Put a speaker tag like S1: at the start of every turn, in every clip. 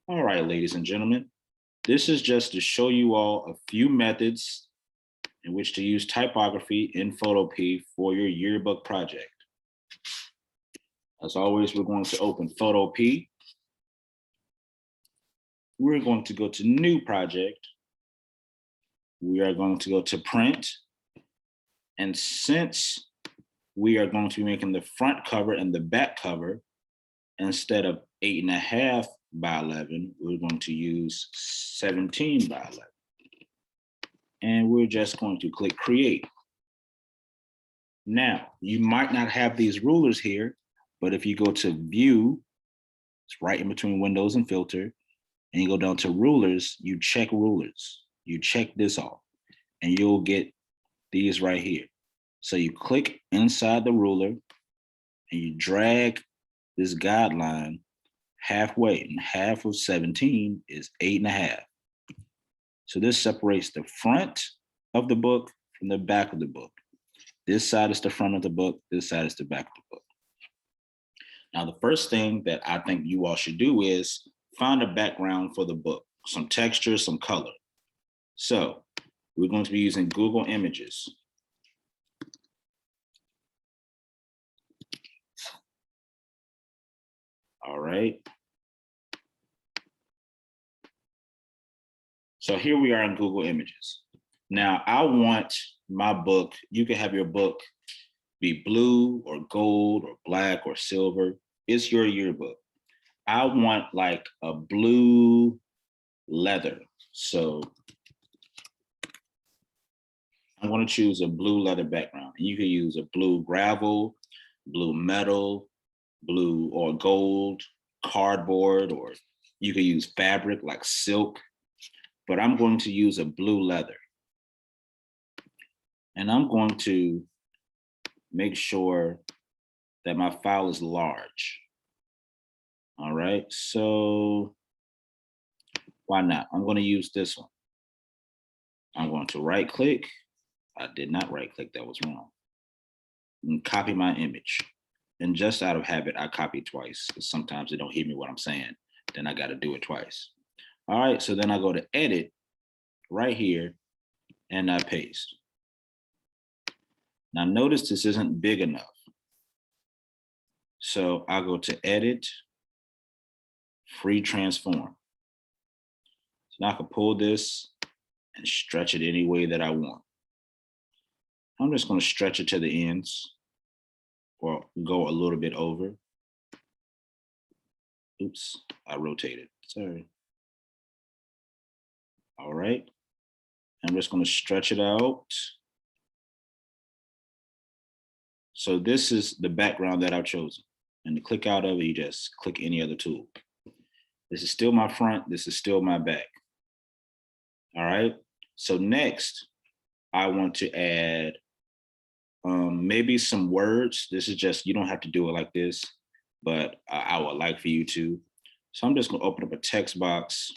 S1: All right, ladies and gentlemen, this is just to show you all a few methods in which to use typography in Photopea for your yearbook project. As always, we're going to open Photopea. We're going to go to New Project. We are going to go to Print. And since we are going to be making the front cover and the back cover, instead of 8.5 by 11, we're going to use 17 by 11. And we're just going to click Create. Now, you might not have these rulers here, but if you go to View, it's right in between Windows and Filter, and you go down to Rulers, you check Rulers. You check this off, and you'll get these right here. So you click inside the ruler, and you drag this guideline halfway, and half of 17 is 8.5. So this separates the front of the book from the back of the book. This side is the front of the book, this side is the back of the book. Now, the first thing that I think you all should do is find a background for the book, some texture, some color. So we're going to be using Google Images. All right. So here we are in Google Images. Now I want my book, you can have your book be blue or gold or black or silver. It's your yearbook. I want like a blue leather. So I'm going to choose a blue leather background. And you can use a blue gravel, blue metal, blue or gold, cardboard, or you can use fabric like silk, but I'm going to use a blue leather. And I'm going to make sure that my file is large. All right, so why not? I'm going to use this one. I'm going to right click. I did not right click, that was wrong. And copy my image. And just out of habit, I copy twice because sometimes they don't hear me what I'm saying. Then I got to do it twice. All right, so then I go to edit right here and I paste. Now notice this isn't big enough. So I'll go to edit, free transform. So now I can pull this and stretch it any way that I want. I'm just going to stretch it to the ends or go a little bit over. Oops, I rotated, sorry. All right, I'm just going to stretch it out. So this is the background that I've chosen. And to click out of it, you just click any other tool. This is still my front, this is still my back. All right, so next, I want to add maybe some words. This is just, you don't have to do it like this, but I would like for you to. So I'm just gonna open up a text box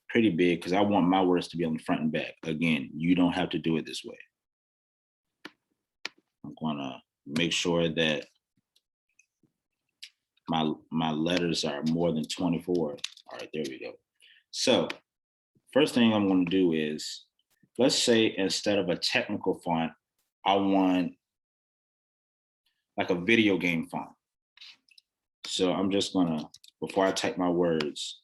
S1: pretty big because I want my words to be on the front and back. Again, you don't have to do it this way. I'm gonna make sure that my letters are more than 24. All right, there we go. So first thing I'm gonna do is, let's say instead of a technical font, I want like a video game font. So I'm just gonna, before I type my words,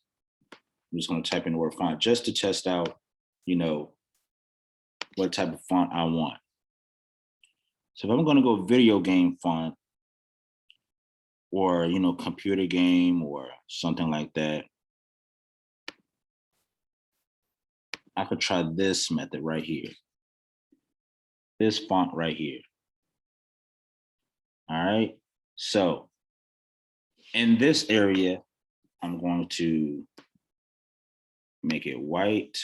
S1: I'm just gonna type in the word font just to test out, you know, what type of font I want. So if I'm gonna go video game font or, you know, computer game or something like that, I could try this method right here. This font right here. All right, so in this area, I'm going to make it white.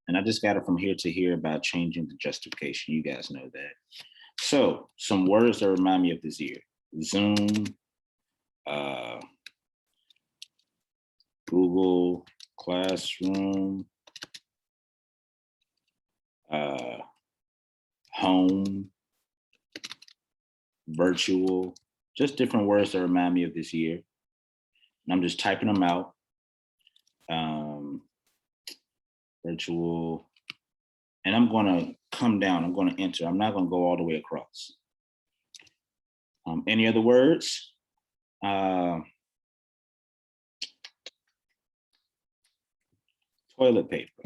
S1: And I just got it from here to here by changing the justification. You guys know that. So some words that remind me of this year: Zoom, Google Classroom, home, virtual, Just different words that remind me of this year. And I'm just typing them out. Virtual, and I'm going to come down. I'm going to enter. I'm not going to go all the way across. Any other words? Toilet paper.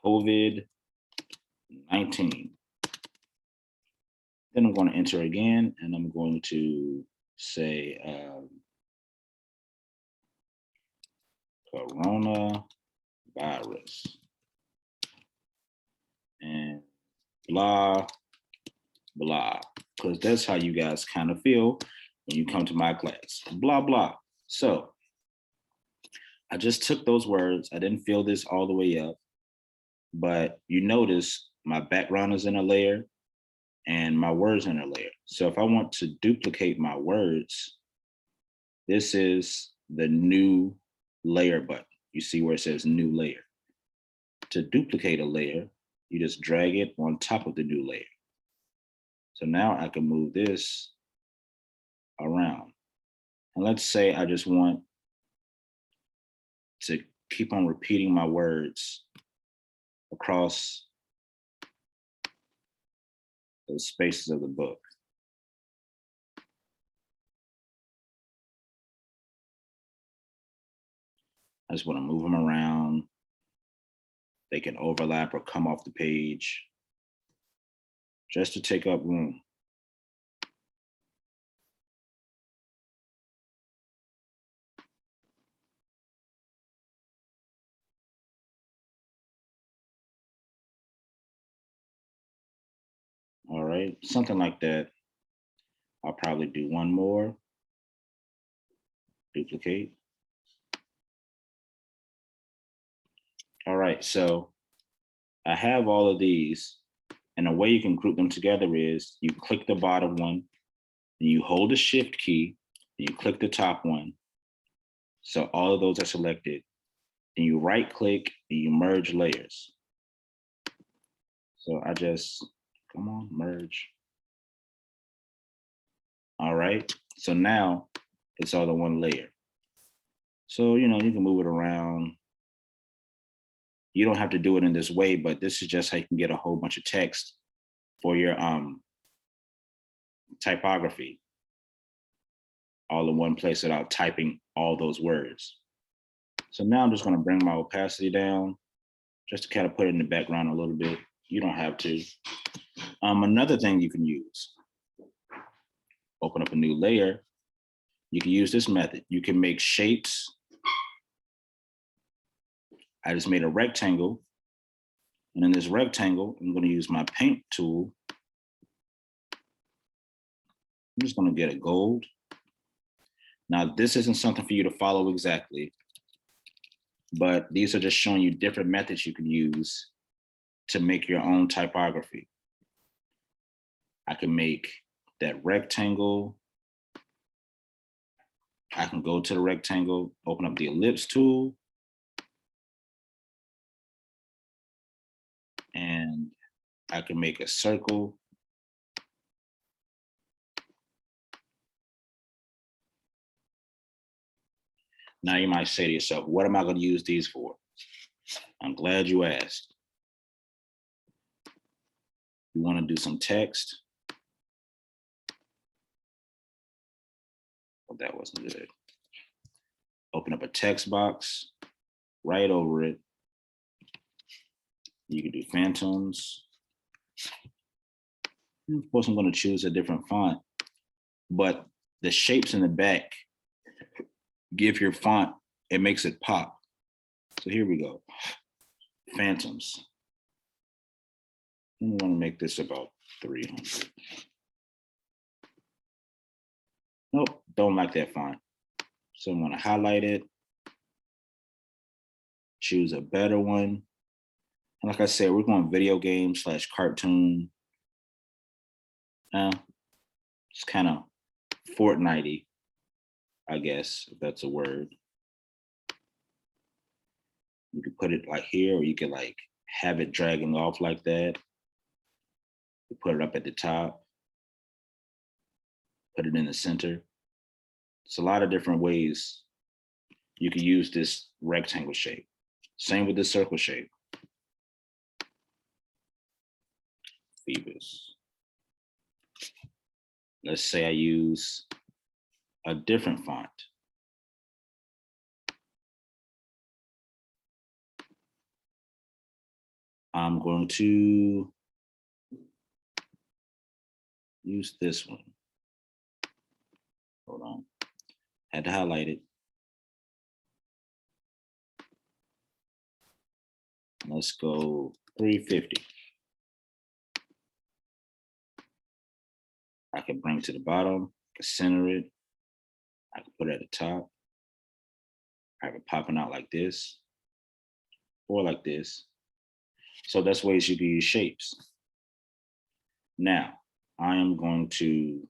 S1: COVID-19. Then I'm going to enter again, and I'm going to say coronavirus and blah, blah, because that's how you guys kind of feel when you come to my class, blah, blah. So I just took those words. I didn't fill this all the way up, but you notice my background is in a layer and my words in a layer. So if I want to duplicate my words, this is the new layer button. You see where it says new layer. To duplicate a layer, you just drag it on top of the new layer. So now I can move this around. And let's say I just want to keep on repeating my words across the spaces of the book. I just want to move them around. They can overlap or come off the page just to take up room. All right, something like that. I'll probably do one more. Duplicate. All right, so I have all of these, and the way you can group them together is you click the bottom one, and you hold the shift key, and you click the top one. So all of those are selected. And you right click and you merge layers. So I just, come on, merge. All right, so now it's all in one layer. So, you know, you can move it around. You don't have to do it in this way, but this is just how you can get a whole bunch of text for your typography all in one place without typing all those words. So now I'm just going to bring my opacity down just to kind of put it in the background a little bit. You don't have to. Another thing you can use, open up a new layer. You can use this method. You can make shapes. I just made a rectangle. And in this rectangle, I'm going to use my paint tool. I'm just going to get a gold. Now, this isn't something for you to follow exactly, but these are just showing you different methods you can use to make your own typography. I can make that rectangle. I can go to the rectangle, open up the ellipse tool, and I can make a circle. Now you might say to yourself, what am I going to use these for? I'm glad you asked. You want to do some text. Well, that wasn't good. Open up a text box, right over it. You can do phantoms. And of course, I'm going to choose a different font, but the shapes in the back give your font, it makes it pop. So here we go. Phantoms. I'm going to make this about 300. Nope, don't like that font. So I'm going to highlight it, choose a better one. And like I said, we're going video game / cartoon. It's kind of Fortnite-y, I guess, if that's a word. You could put it like here, or you could like have it dragging off like that. We put it up at the top, put it in the center. It's a lot of different ways you can use this rectangle shape. Same with this circle shape. Phoebus. Let's say I use a different font. I'm going to use this one. Hold on. Had to highlight it. Let's go 350. I can bring it to the bottom, I can center it. I can put it at the top. I have it popping out like this or like this. So that's ways you can use shapes. Now, I am going to,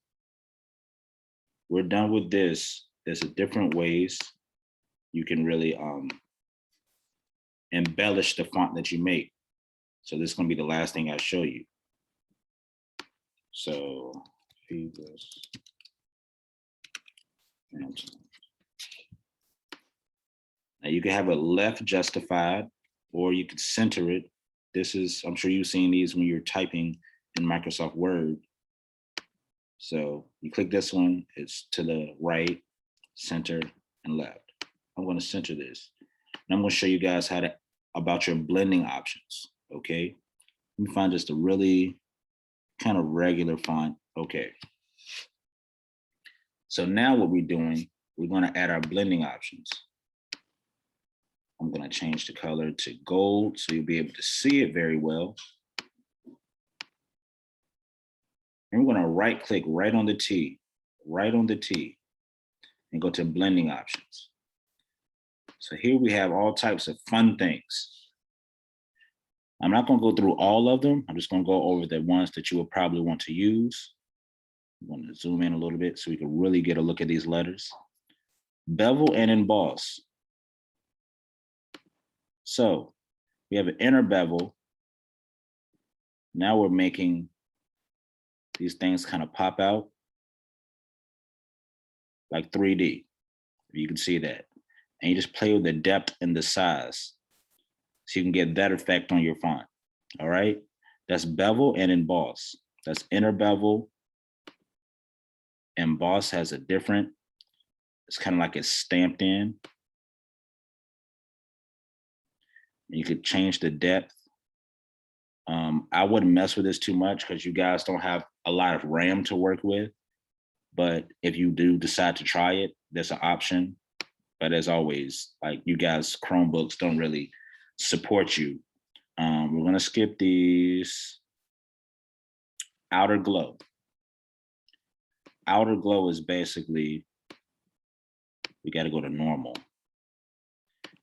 S1: we're done with this. There's a different ways you can really embellish the font that you make. So this is gonna be the last thing I show you. So, Phoebus. Now you can have it left justified, or you could center it. This is, I'm sure you've seen these when you're typing in Microsoft Word. So you click this one, it's to the right, center, and left. I'm going to center this. And I'm going to show you guys how to, about your blending options, okay? Let me find just a really kind of regular font. Okay. So now what we're doing, we're going to add our blending options. I'm going to change the color to gold so you'll be able to see it very well. And we're going to right click right on the T, and go to blending options. So here we have all types of fun things. I'm not going to go through all of them. I'm just going to go over the ones that you will probably want to use. I'm going to zoom in a little bit so we can really get a look at these letters. Bevel and emboss. So we have an inner bevel. Now we're making these things kind of pop out like 3D. You can see that. And you just play with the depth and the size so you can get that effect on your font. All right. That's bevel and emboss. That's inner bevel. Emboss has a different, it's kind of like it's stamped in. You could change the depth. I wouldn't mess with this too much because you guys don't have a lot of RAM to work with. But if you do decide to try it, there's an option. But as always, like you guys, Chromebooks don't really support you. We're gonna skip these. Outer glow. Outer glow is basically, we gotta go to normal.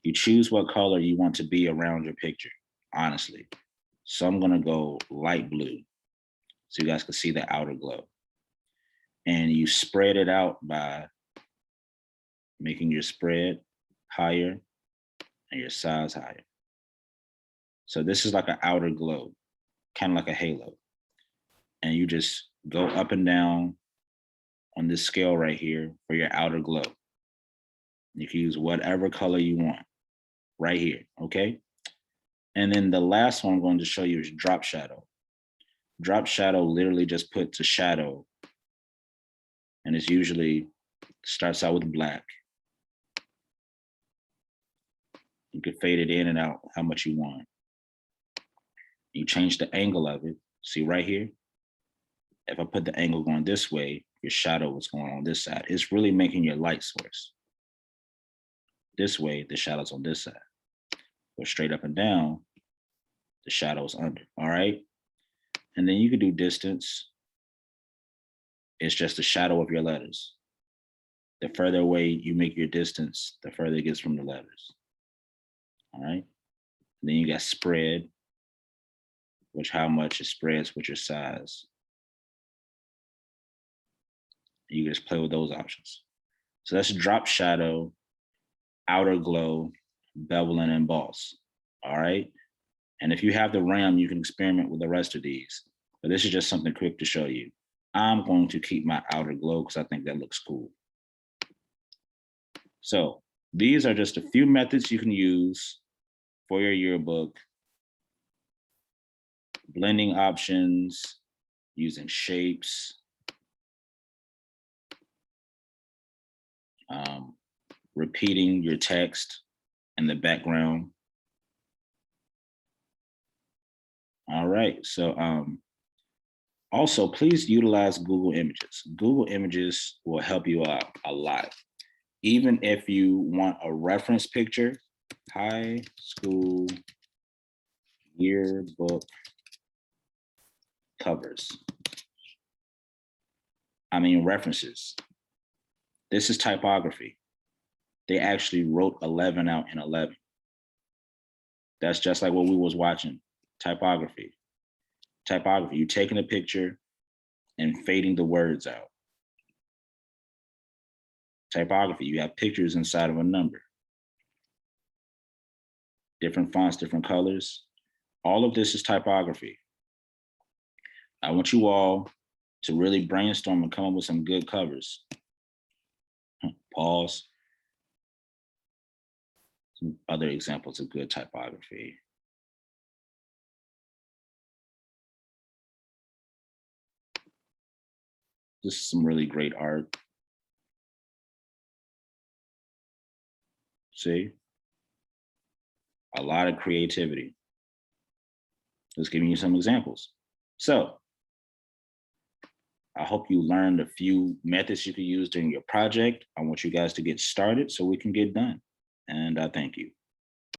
S1: You choose what color you want to be around your picture, honestly. So I'm gonna go light blue so you guys can see the outer glow. And you spread it out by making your spread higher and your size higher. So this is like an outer glow, kind of like a halo. And you just go up and down on this scale right here for your outer glow. You can use whatever color you want right here, okay? And then the last one I'm going to show you is drop shadow. Drop shadow literally just puts a shadow, and it's usually starts out with black. You can fade it in and out how much you want. You change the angle of it. See right here? If I put the angle going this way, your shadow is going on this side. It's really making your light source. This way, the shadow's on this side. Go straight up and down, the shadow's under, all right? And then you can do distance. It's just the shadow of your letters. The further away you make your distance, the further it gets from the letters, all right? And then you got spread, which how much it spreads with your size. You can just play with those options. So that's drop shadow, outer glow, bevel, and emboss, all right? And if you have the RAM, you can experiment with the rest of these. But this is just something quick to show you. I'm going to keep my outer glow because I think that looks cool. So these are just a few methods you can use for your yearbook. Blending options, using shapes, repeating your text in the background. All right, so also please utilize Google Images. Google Images will help you out a lot. Even if you want a reference picture, high school yearbook covers. I mean references. This is typography. They actually wrote 11 out in 11. That's just like what we was watching, typography. Typography, you're taking a picture and fading the words out. Typography, you have pictures inside of a number. Different fonts, different colors. All of this is typography. I want you all to really brainstorm and come up with some good covers. Pause. Some other examples of good typography. This is some really great art. See? A lot of creativity. Just giving you some examples. So, I hope you learned a few methods you can use during your project. I want you guys to get started so we can get done. And I thank you.